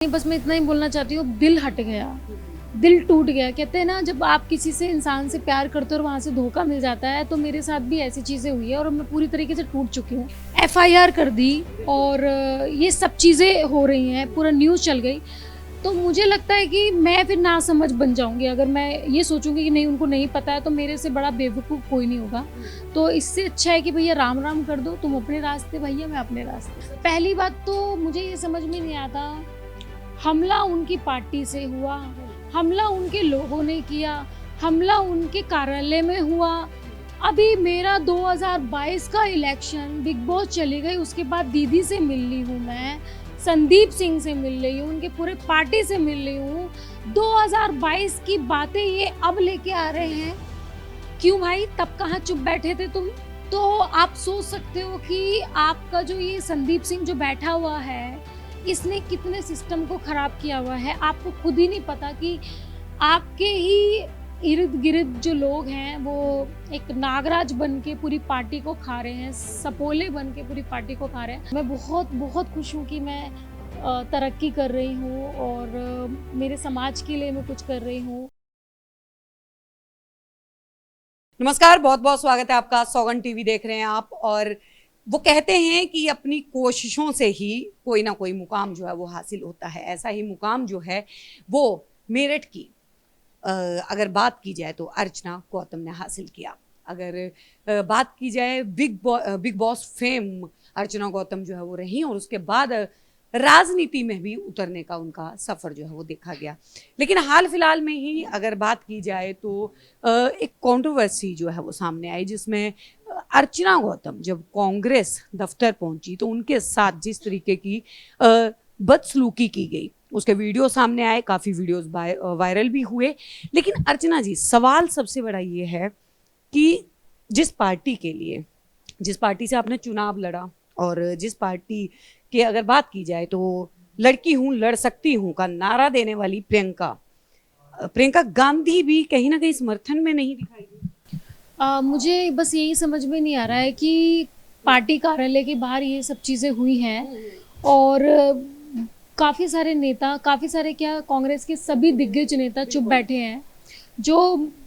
बस मैं इतना ही बोलना चाहती हूँ, दिल हट गया, दिल टूट गया। कहते हैं ना, जब आप किसी से इंसान से प्यार करते हो और वहाँ से धोखा मिल जाता है, तो मेरे साथ भी ऐसी चीज़ें हुई है और मैं पूरी तरीके से टूट चुकी हूँ। एफआईआर कर दी और ये सब चीज़ें हो रही हैं, पूरा न्यूज़ चल गई। तो मुझे लगता है कि मैं फिर नासमझ बन जाऊँगी अगर मैं ये सोचूँगी कि नहीं, उनको नहीं पता है, तो मेरे से बड़ा बेवकूफ़ कोई नहीं होगा। तो इससे अच्छा है कि भैया राम राम कर दो, तुम अपने रास्ते भैया, मैं अपने रास्ते। पहली बात तो मुझे ये समझ में नहीं आता, हमला उनकी पार्टी से हुआ, हमला उनके लोगों ने किया, हमला उनके कार्यालय में हुआ। अभी मेरा 2022 का इलेक्शन, बिग बॉस चली गई, उसके बाद दीदी से मिल ली हूँ, मैं संदीप सिंह से मिल रही हूँ, उनके पूरे पार्टी से मिल रही हूँ। 2022 की बातें ये अब लेके आ रहे हैं। क्यों भाई, तब कहाँ चुप बैठे थे तुम? तो आप सोच सकते हो कि आपका जो ये संदीप सिंह जो बैठा हुआ है, इसने कितने सिस्टम को खराब किया हुआ है। आपको खुद ही नहीं पता कि आपके ही इर्द गिर्द जो लोग हैं वो एक नागराज बन के पूरी पार्टी को खा रहे हैं, सपोले बन के पूरी पार्टी को खा रहे हैं। मैं बहुत बहुत खुश हूँ कि मैं तरक्की कर रही हूँ और मेरे समाज के लिए मैं कुछ कर रही हूँ। नमस्कार, बहुत बहुत स्वागत है आपका। सौगंध टीवी देख रहे हैं आप। और वो कहते हैं कि अपनी कोशिशों से ही कोई ना कोई मुकाम जो है वो हासिल होता है। ऐसा ही मुकाम जो है वो मेरठ की अगर बात की जाए तो अर्चना गौतम ने हासिल किया। अगर बात की जाए बिग बॉस फेम, अर्चना गौतम जो है वो रही और उसके बाद राजनीति में भी उतरने का उनका सफ़र जो है वो देखा गया। लेकिन हाल फिलहाल में ही अगर बात की जाए तो एक कंट्रोवर्सी जो है वो सामने आई, जिसमें अर्चना गौतम जब कांग्रेस दफ्तर पहुंची तो उनके साथ जिस तरीके की बदसलूकी की गई, उसके वीडियो सामने आए, काफ़ी वीडियोस वायरल भी हुए। लेकिन अर्चना जी, सवाल सबसे बड़ा ये है कि जिस पार्टी के लिए, जिस पार्टी से आपने चुनाव लड़ा और जिस पार्टी की अगर बात की जाए तो लड़की हूँ लड़ सकती हूँ का नारा देने वाली प्रियंका गांधी भी कहीं ना कहीं समर्थन में नहीं दिखाई दी। मुझे बस यही समझ में नहीं आ रहा है कि पार्टी कार्यालय के बाहर ये सब चीज़ें हुई हैं और काफ़ी सारे नेता, काफ़ी सारे क्या, कांग्रेस के सभी दिग्गज नेता चुप बैठे हैं। जो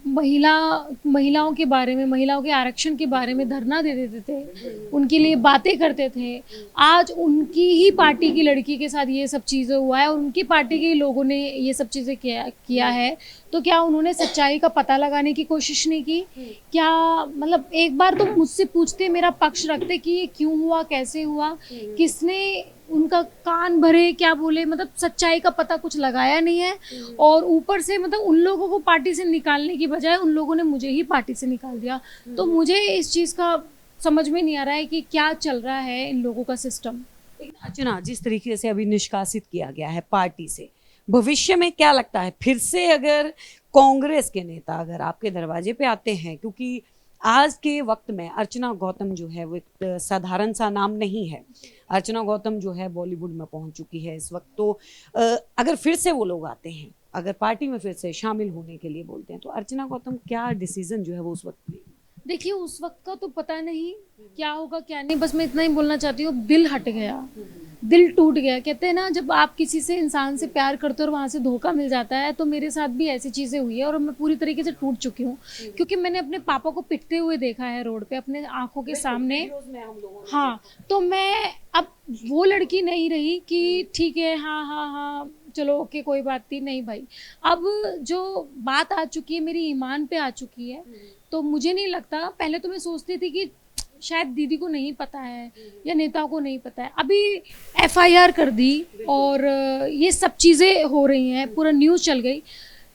महिलाओं के बारे में, महिलाओं के आरक्षण के बारे में धरना दे देते थे, उनके लिए बातें करते थे, आज उनकी ही पार्टी की लड़की के साथ ये सब चीज़ें हुआ है और उनकी पार्टी के लोगों ने ये सब चीज़ें किया है। तो क्या उन्होंने सच्चाई का पता लगाने की कोशिश नहीं की? क्या मतलब एक बार तो मुझसे पूछते, मेरा पक्ष रखते कि ये क्यों हुआ, कैसे हुआ, किसने उनका कान भरे, क्या बोले, मतलब सच्चाई का पता कुछ लगाया नहीं है। और ऊपर से मतलब उन लोगों को पार्टी से निकालने की बजाय उन लोगों ने मुझे ही पार्टी से निकाल दिया। तो मुझे इस चीज़ का समझ में नहीं आ रहा है कि क्या चल रहा है इन लोगों का सिस्टम। लेकिन अर्चना, जिस तरीके से अभी निष्कासित किया गया है पार्टी से, भविष्य में क्या लगता है फिर से अगर कांग्रेस के नेता अगर आपके दरवाजे पे आते हैं? क्योंकि आज के वक्त में अर्चना गौतम जो है वो एक साधारण सा नाम नहीं है। अर्चना गौतम जो है बॉलीवुड में पहुंच चुकी है इस वक्त। तो अगर फिर से वो लोग आते हैं, अगर पार्टी में फिर से शामिल होने के लिए बोलते हैं, तो अर्चना गौतम क्या डिसीजन जो है वो उस वक्त लेगी? देखिए, उस वक्त का तो पता नहीं क्या होगा क्या नहीं। बस मैं इतना ही बोलना चाहती हूँ, दिल हट गया, दिल टूट गया। कहते हैं ना, जब आप किसी से इंसान से प्यार करते हो और वहाँ से धोखा मिल जाता है, तो मेरे साथ भी ऐसी चीज़ें हुई है और मैं पूरी तरीके से टूट चुकी हूँ। क्योंकि मैंने अपने पापा को पिटते हुए देखा है रोड पे, अपने आंखों के सामने। हाँ, तो मैं अब वो लड़की नहीं रही कि ठीक है, हाँ हाँ हाँ चलो ओके, कोई बात नहीं भाई। अब जो बात आ चुकी है, मेरी ईमान पे आ चुकी है। तो मुझे नहीं लगता, पहले तो मैं सोचती थी कि शायद दीदी को नहीं पता है या नेताओं को नहीं पता है। अभी एफआईआर कर दी और ये सब चीज़ें हो रही हैं, पूरा न्यूज़ चल गई।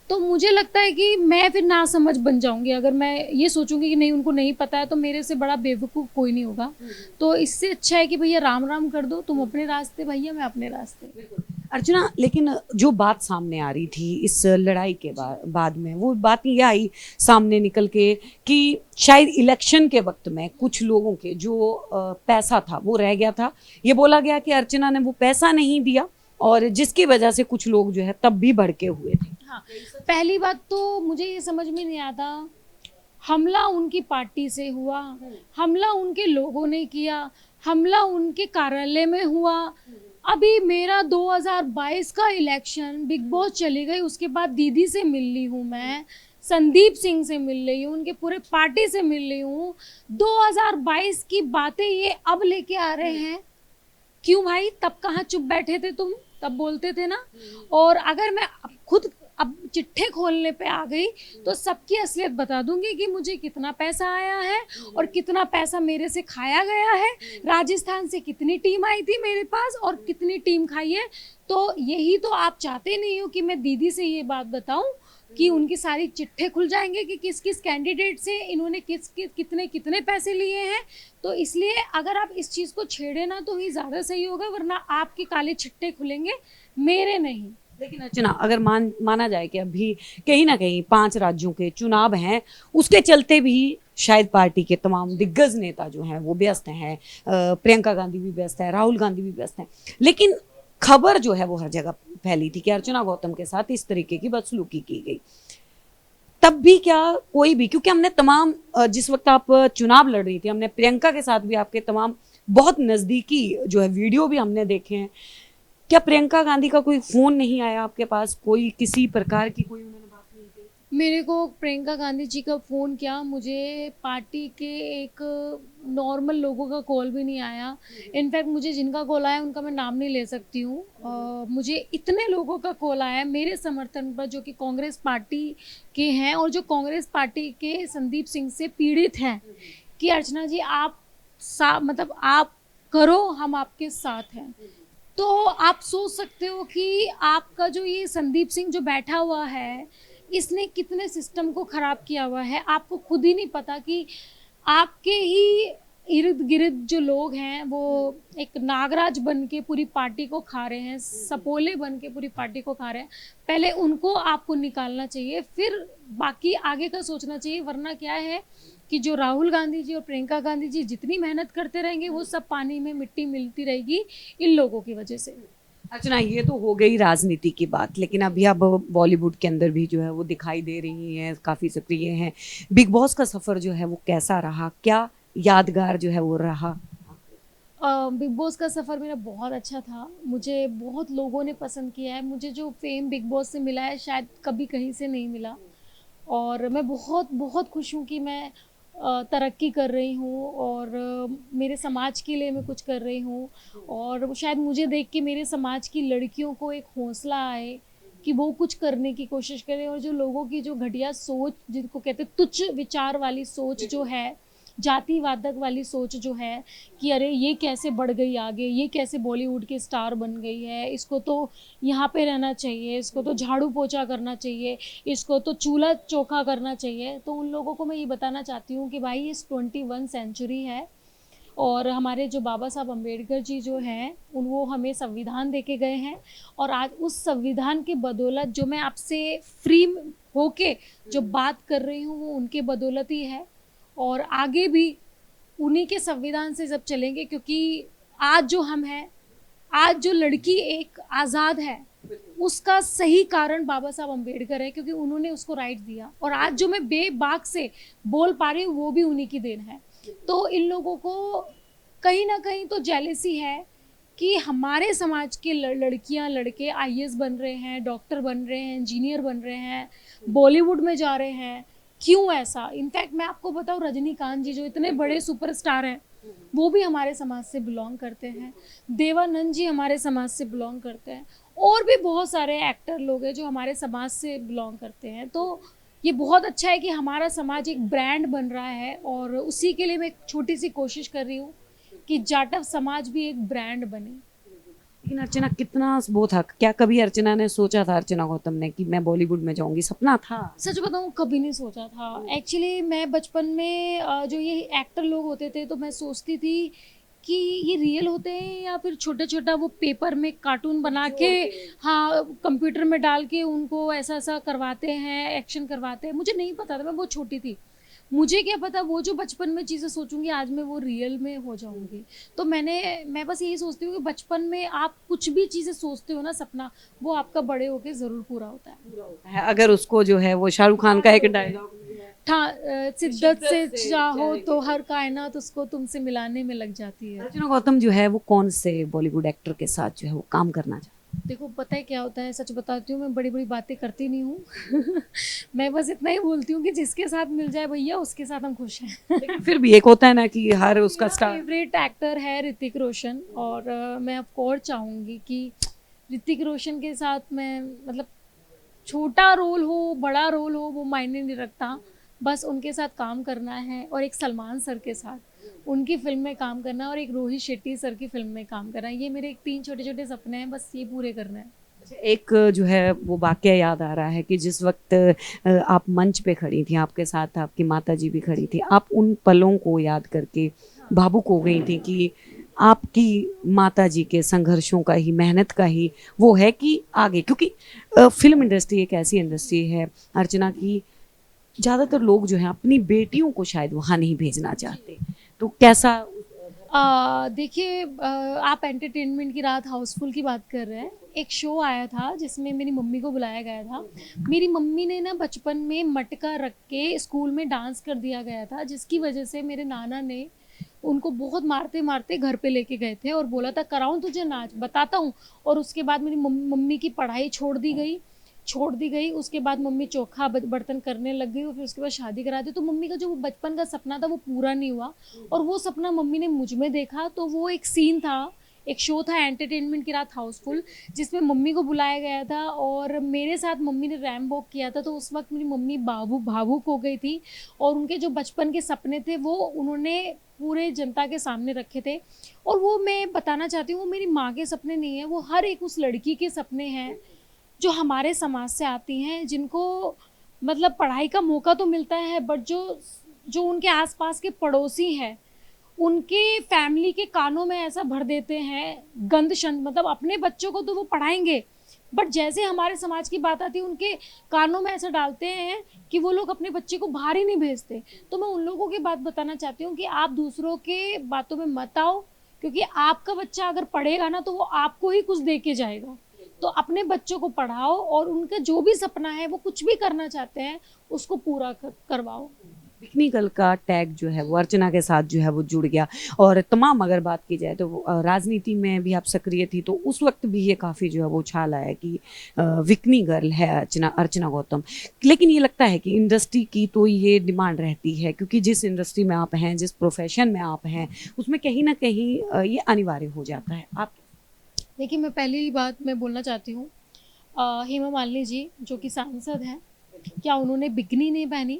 तो मुझे लगता है कि मैं फिर नासमझ बन जाऊंगी अगर मैं ये सोचूंगी कि नहीं, उनको नहीं पता है, तो मेरे से बड़ा बेवकूफ़ कोई नहीं होगा। तो इससे अच्छा है कि भैया राम राम कर दो, तुम अपने रास्ते भैया, मैं अपने रास्ते। अर्चना, लेकिन जो बात सामने आ रही थी इस लड़ाई के बाद में, वो बात ये आई सामने निकल के कि शायद इलेक्शन के वक्त में कुछ लोगों के जो पैसा था वो रह गया था। ये बोला गया कि अर्चना ने वो पैसा नहीं दिया और जिसकी वजह से कुछ लोग जो है तब भी भड़के हुए थे। हाँ, पहली बात तो मुझे ये समझ में नहीं आता, हमला उनकी पार्टी से हुआ, हमला उनके लोगों ने किया, हमला उनके कार्यालय में हुआ। अभी मेरा 2022 का इलेक्शन, बिग बॉस चली गई, उसके बाद दीदी से मिल ली हूँ मैं, संदीप सिंह से मिल रही हूँ, उनके पूरे पार्टी से मिल रही हूँ। 2022 की बातें ये अब लेके आ रहे हैं। क्यों भाई, तब कहाँ चुप बैठे थे तुम, तब बोलते थे ना। और अगर मैं खुद अब चिट्ठे खोलने पे आ गई तो सबकी असलियत बता दूंगी कि मुझे कितना पैसा आया है और कितना पैसा मेरे से खाया गया है, राजस्थान से कितनी टीम आई थी मेरे पास और कितनी टीम खाई है। तो यही तो आप चाहते नहीं हो कि मैं दीदी से ये बात बताऊं कि उनकी सारी चिट्ठे खुल जाएंगे कि किस किस कैंडिडेट से इन्होंने कितने कितने पैसे लिए हैं। तो इसलिए अगर आप इस चीज़ को छेड़े ना तो ही ज़्यादा सही होगा, वरना आपके काले चिट्ठे खुलेंगे, मेरे नहीं। लेकिन अर्चना, अगर माना जाए कि अभी कहीं ना कहीं 5 राज्यों के चुनाव हैं, उसके चलते भी शायद पार्टी के तमाम दिग्गज नेता जो हैं वो व्यस्त हैं, प्रियंका गांधी भी व्यस्त है, राहुल गांधी भी व्यस्त हैं, लेकिन खबर जो है वो हर जगह फैली थी कि अर्चना गौतम के साथ इस तरीके की बदसलूकी की गई। तब भी क्या कोई भी, क्योंकि हमने तमाम जिस वक्त आप चुनाव लड़ रही थी, हमने प्रियंका के साथ भी आपके तमाम बहुत नजदीकी जो है वीडियो भी हमने देखे हैं, क्या प्रियंका गांधी का कोई फोन नहीं आया आपके पास, कोई किसी प्रकार की कोई उन्होंने बात नहीं की? मेरे को प्रियंका गांधी जी का फ़ोन क्या, मुझे पार्टी के एक नॉर्मल लोगों का कॉल भी नहीं आया। इनफैक्ट मुझे जिनका कॉल आया उनका मैं नाम नहीं ले सकती हूँ। मुझे इतने लोगों का कॉल आया मेरे समर्थन पर जो कि कांग्रेस पार्टी के हैं और जो कांग्रेस पार्टी के संदीप सिंह से पीड़ित हैं कि अर्चना जी आप मतलब आप करो, हम आपके साथ हैं। तो आप सोच सकते हो कि आपका जो ये संदीप सिंह जो बैठा हुआ है, इसने कितने सिस्टम को खराब किया हुआ है। आपको खुद ही नहीं पता कि आपके ही इर्द गिर्द जो लोग हैं वो एक नागराज बन के पूरी पार्टी को खा रहे हैं, सपोले बन के पूरी पार्टी को खा रहे हैं। पहले उनको आपको निकालना चाहिए, फिर बाकी आगे का सोचना चाहिए। वरना क्या है कि जो राहुल गांधी जी और प्रियंका गांधी जी जितनी मेहनत करते रहेंगे वो सब पानी में मिट्टी मिलती रहेगी इन लोगों की वजह से। अर्चना, ये तो हो गई राजनीति की बात, लेकिन अभी अब बॉलीवुड के अंदर भी जो है वो दिखाई दे रही हैं, काफी सक्रिय हैं। बिग बॉस का सफर जो है वो कैसा रहा, क्या यादगार जो है वो रहा? बिग बॉस का सफ़र मेरा बहुत अच्छा था। मुझे बहुत लोगों ने पसंद किया है। मुझे जो फेम बिग बॉस से मिला है शायद कभी कहीं से नहीं मिला। और मैं बहुत बहुत खुश हूँ कि मैं तरक्की कर रही हूँ और मेरे समाज के लिए मैं कुछ कर रही हूँ। और शायद मुझे देख के मेरे समाज की लड़कियों को एक हौसला आए कि वो कुछ करने की कोशिश करें। और जो लोगों की जो घटिया सोच, जिनको कहते हैं तुच्छ विचार वाली सोच जो है, जातिवादक वाली सोच जो है कि अरे ये कैसे बढ़ गई आगे, ये कैसे बॉलीवुड की स्टार बन गई है, इसको तो यहाँ पे रहना चाहिए, इसको तो झाड़ू पोछा करना चाहिए, इसको तो चूल्हा चौका करना चाहिए। तो उन लोगों को मैं ये बताना चाहती हूँ कि भाई इस 21 सेंचुरी है और हमारे जो बाबा साहब अम्बेडकर जी जो हैं वो हमें संविधान दे के गए हैं। और आज उस संविधान के बदौलत जो मैं आपसे फ्री होके जो बात कर रही हूँ वो उनके बदौलत ही है। और आगे भी उन्हीं के संविधान से जब चलेंगे, क्योंकि आज जो हम हैं, आज जो लड़की एक आज़ाद है, उसका सही कारण बाबा साहब अम्बेडकर है, क्योंकि उन्होंने उसको राइट दिया। और आज जो मैं बेबाक से बोल पा रही हूँ वो भी उन्हीं की देन है। तो इन लोगों को कहीं ना कहीं तो जेलसी है कि हमारे समाज के लड़कियां लड़के आईएएस बन रहे हैं, डॉक्टर बन रहे हैं, इंजीनियर बन रहे हैं, बॉलीवुड में जा रहे हैं। क्यों ऐसा? इनफैक्ट मैं आपको बताऊं, रजनीकांत जी जो इतने बड़े सुपरस्टार हैं वो भी हमारे समाज से बिलोंग करते हैं, देवानंद जी हमारे समाज से बिलोंग करते हैं, और भी बहुत सारे एक्टर लोग हैं जो हमारे समाज से बिलोंग करते हैं। तो ये बहुत अच्छा है कि हमारा समाज एक ब्रांड बन रहा है और उसी के लिए मैं एक छोटी सी कोशिश कर रही हूँ कि जाटव समाज भी एक ब्रांड बने। लेकिन अर्चना, कितना वो था, क्या कभी अर्चना ने सोचा था, अर्चना गौतम ने, कि मैं बॉलीवुड में जाऊंगी? सपना था? सच बताऊं कभी नहीं सोचा था। एक्चुअली मैं बचपन में जो ये एक्टर लोग होते थे तो मैं सोचती थी कि ये रियल होते हैं या फिर छोटा छोटा वो पेपर में कार्टून बना के, हाँ, कंप्यूटर में डाल के उनको ऐसा ऐसा करवाते हैं, एक्शन करवाते हैं। मुझे नहीं पता था, मैं बहुत छोटी थी, मुझे क्या पता वो जो बचपन में चीज़ें सोचूंगी आज मैं वो रियल में हो जाऊंगी। तो मैं बस यही सोचती हूँ कि बचपन में आप कुछ भी चीज़ें सोचते हो ना, सपना, वो आपका बड़े होके ज़रूर पूरा होता है। अगर उसको जो है वो शाहरुख खान का एक डायलॉग शिद्दत से से चाहो चाहे तो के। हर कायनात उसको तुमसे मिलाने में लग जाती है। अर्चना गौतम जो है वो कौन से बॉलीवुड एक्टर के साथ जो है वो काम करना चाहती देखो पता है क्या होता है, सच बताती हूँ, मैं बड़ी बड़ी बातें करती नहीं हूँ मैं बस इतना ही बोलती हूँ कि जिसके साथ मिल जाए भैया उसके साथ हम खुश हैं है? लेकिन फिर भी एक होता है ना कि हर उसका मेरा स्टार। फेवरेट एक्टर है ऋतिक रोशन, और मैं ऑफ कोर्स चाहूँगी कि ऋतिक रोशन के साथ मैं, मतलब छोटा रोल हो बड़ा रोल हो वो मायने नहीं रखता, बस उनके साथ काम करना है। और एक सलमान सर के साथ उनकी फिल्म में काम करना, और एक रोहित शेट्टी सर की फिल्म में काम करना, ये मेरे एक 3 छोटे छोटे सपने हैं, बस ये पूरे करना है। एक जो है वो वाकया याद आ रहा है कि जिस वक्त आप मंच पे खड़ी थी, आपके साथ आपकी माता जी भी खड़ी थी, आप उन पलों को याद करके भावुक हो गई थी कि आपकी माता जी के संघर्षों का ही, मेहनत का ही वो है कि आगे, क्योंकि फिल्म इंडस्ट्री एक ऐसी इंडस्ट्री है अर्चना की, ज़्यादातर लोग जो हैं अपनी बेटियों को शायद वहाँ नहीं भेजना चाहते, तो कैसा? देखिए, आप एंटरटेनमेंट की रात हाउसफुल की बात कर रहे हैं। एक शो आया था जिसमें मेरी मम्मी को बुलाया गया था। मेरी मम्मी ने ना बचपन में मटका रख के स्कूल में डांस कर दिया गया था, जिसकी वजह से मेरे नाना ने उनको बहुत मारते मारते घर पे लेके गए थे और बोला था कराऊं तुझे नाच, बताता हूँ। और उसके बाद मेरी मम्मी की पढ़ाई छोड़ दी गई। उसके बाद मम्मी चोखा बर्तन करने लग गई, और फिर उसके बाद शादी करा दी। तो मम्मी का जो बचपन का सपना था वो पूरा नहीं हुआ, और वो सपना मम्मी ने मुझ में देखा। तो वो एक सीन था, एक शो था एंटरटेनमेंट की रात हाउसफुल, जिसमें मम्मी को बुलाया गया था और मेरे साथ मम्मी ने रैम वॉक किया था। तो उस वक्त मेरी मम्मी भावुक हो गई थी, और उनके जो बचपन के सपने थे वो उन्होंने पूरे जनता के सामने रखे थे। और वो मैं बताना चाहती हूँ, वो मेरी माँ के सपने नहीं है, वो हर एक उस लड़की के सपने हैं जो हमारे समाज से आती हैं, जिनको मतलब पढ़ाई का मौका तो मिलता है, बट जो जो उनके आसपास के पड़ोसी हैं उनके फैमिली के कानों में ऐसा भर देते हैं गंद शंद, मतलब अपने बच्चों को तो वो पढ़ाएंगे, बट जैसे हमारे समाज की बात आती है उनके कानों में ऐसा डालते हैं कि वो लोग अपने बच्चे को बाहर ही नहीं भेजते। तो मैं उन लोगों की बात बताना चाहती हूँ कि आप दूसरों के बातों में मत आओ, क्योंकि आपका बच्चा अगर पढ़ेगा ना तो वो आपको ही कुछ दे के जाएगा। तो अपने बच्चों को पढ़ाओ, और उनका जो भी सपना है, वो कुछ भी करना चाहते हैं, उसको पूरा करवाओ। टेक्निकल का टैग जो है वो अर्चना के साथ जो है वो जुड़ गया। और तमाम अगर बात की जाए तो राजनीति में भी आप सक्रिय थी, तो उस वक्त भी ये काफ़ी जो है वो उछाल आया कि विकनी गर्ल है अर्चना गौतम। लेकिन ये लगता है कि इंडस्ट्री की तो ये डिमांड रहती है, क्योंकि जिस इंडस्ट्री में आप हैं, जिस प्रोफेशन में आप हैं, उसमें कहीं ना कहीं ये अनिवार्य हो जाता है। आप देखिए, मैं पहली बात मैं बोलना चाहती हूँ, हेमा मालिनी जी जो कि सांसद हैं, क्या उन्होंने बिकनी नहीं पहनी?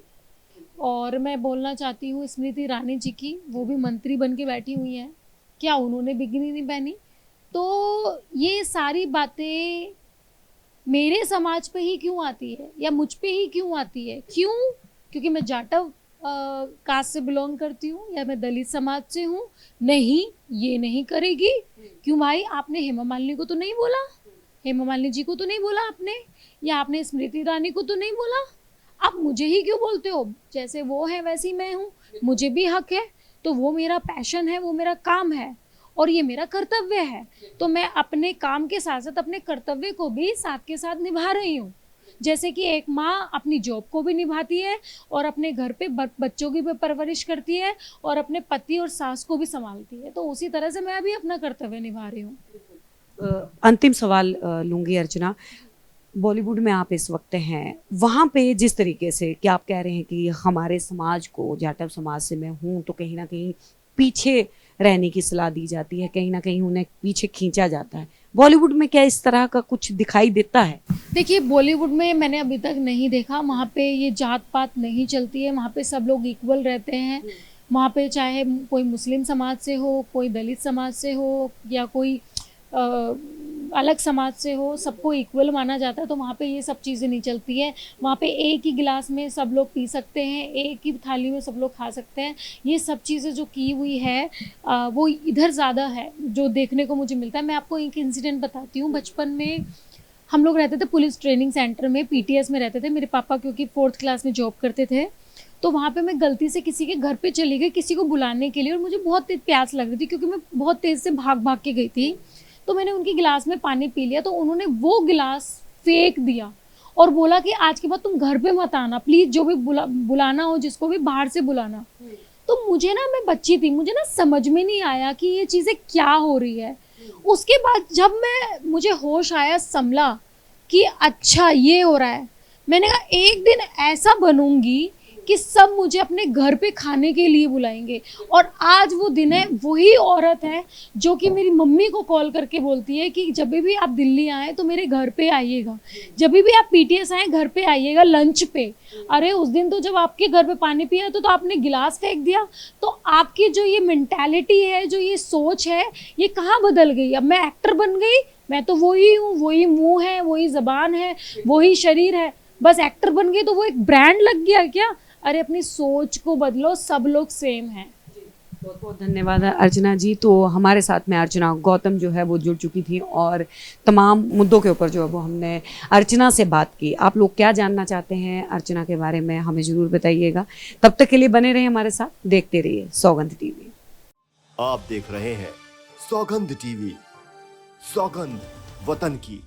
और मैं बोलना चाहती हूँ स्मृति ईरानी जी की, वो भी मंत्री बन के बैठी हुई हैं, क्या उन्होंने बिकनी नहीं पहनी? तो ये सारी बातें मेरे समाज पे ही क्यों आती है, या मुझ पे ही क्यों आती है? क्यों? क्योंकि मैं जाटव कास्ट से बिलोंग करती हूँ, या मैं दलित समाज से हूँ? नहीं, ये नहीं करेगी। क्यों भाई, आपने हेमा मालिनी को तो नहीं बोला, हेमा मालिनी जी को तो नहीं बोला आपने, या आपने स्मृति ईरानी को तो नहीं बोला, आप मुझे ही क्यों बोलते हो? जैसे वो है वैसी मैं हूँ, मुझे भी हक है। तो वो मेरा पैशन है, वो मेरा काम है, और ये मेरा कर्तव्य है। तो मैं अपने काम के साथ साथ अपने कर्तव्य को भी साथ के साथ निभा रही हूँ। जैसे कि एक माँ अपनी जॉब को भी निभाती है, और अपने घर पे बच्चों की भी परवरिश करती है, और अपने पति और सास को भी संभालती है, तो उसी तरह से मैं भी अपना कर्तव्य निभा रही हूँ। अंतिम सवाल लूंगी अर्चना, बॉलीवुड में आप इस वक्त हैं, वहाँ पे जिस तरीके से कि आप कह रहे हैं कि हमारे समाज को, जाटव समाज से मैं हूँ, तो कहीं ना कहीं पीछे रहने की सलाह दी जाती है, कहीं ना कहीं उन्हें पीछे खींचा जाता है, बॉलीवुड में क्या इस तरह का कुछ दिखाई देता है? देखिए, बॉलीवुड में मैंने अभी तक नहीं देखा, वहाँ पे ये जात पात नहीं चलती है, वहाँ पे सब लोग इक्वल रहते हैं। वहाँ पे चाहे कोई मुस्लिम समाज से हो, कोई दलित समाज से हो, या कोई अलग समाज से हो, सबको इक्वल माना जाता है। तो वहाँ पे ये सब चीज़ें नहीं चलती है। वहाँ पे एक ही गिलास में सब लोग पी सकते हैं, एक ही थाली में सब लोग खा सकते हैं। ये सब चीज़ें जो की हुई है वो इधर ज़्यादा है जो देखने को मुझे मिलता है। मैं आपको एक इंसिडेंट बताती हूँ। बचपन में हम लोग रहते थे पुलिस ट्रेनिंग सेंटर में, पीटीएस में रहते थे। मेरे पापा क्योंकि 4th क्लास में जॉब करते थे, तो वहाँ पे मैं गलती से किसी के घर पे चली गई किसी को बुलाने के लिए, और मुझे बहुत तेज प्यास लग रही थी क्योंकि मैं बहुत तेज़ से भाग भाग के गई थी। तो मैंने उनकी गिलास में पानी पी लिया, तो उन्होंने वो गिलास फेंक दिया, और बोला कि आज के बाद तुम घर पे मत आना प्लीज, जो भी बुलाना हो जिसको भी बाहर से बुलाना। तो मुझे ना, मैं बच्ची थी, मुझे ना समझ में नहीं आया कि ये चीजें क्या हो रही है। उसके बाद जब मुझे होश आया, संभला कि अच्छा ये हो रहा है, मैंने कहा एक दिन ऐसा बनूंगी कि सब मुझे अपने घर पे खाने के लिए बुलाएंगे। और आज वो दिन है। वही औरत है जो कि मेरी मम्मी को कॉल करके बोलती है कि जब भी आप दिल्ली आए तो मेरे घर पे आइएगा, जब भी आप पीटीएस आए घर पे आइएगा लंच पे। अरे उस दिन तो जब आपके घर पे पानी पिया तो आपने गिलास फेंक दिया। तो आपकी जो ये मेंटालिटी है, जो ये सोच है, ये कहाँ बदल गई? अब मैं एक्टर बन गई, मैं तो वही हूँ, वही मुंह है, वही जबान है, वही शरीर है, बस एक्टर बन गई तो वो एक ब्रांड लग गया क्या? अरे अपनी सोच को बदलो, सब लोग सेम हैं। बहुत बहुत धन्यवाद अर्चना जी। तो हमारे साथ में अर्चना गौतम जो है वो जुड़ चुकी थी और तमाम मुद्दों के ऊपर जो है वो हमने अर्चना से बात की। आप लोग क्या जानना चाहते हैं अर्चना के बारे में हमें ज़रूर बताइएगा। तब तक के लिए बने रहिए हमारे साथ, देखते रहिए सौगंध टीवी। आप देख रहे हैं सौगंध टीवी, सौगंध वतन की।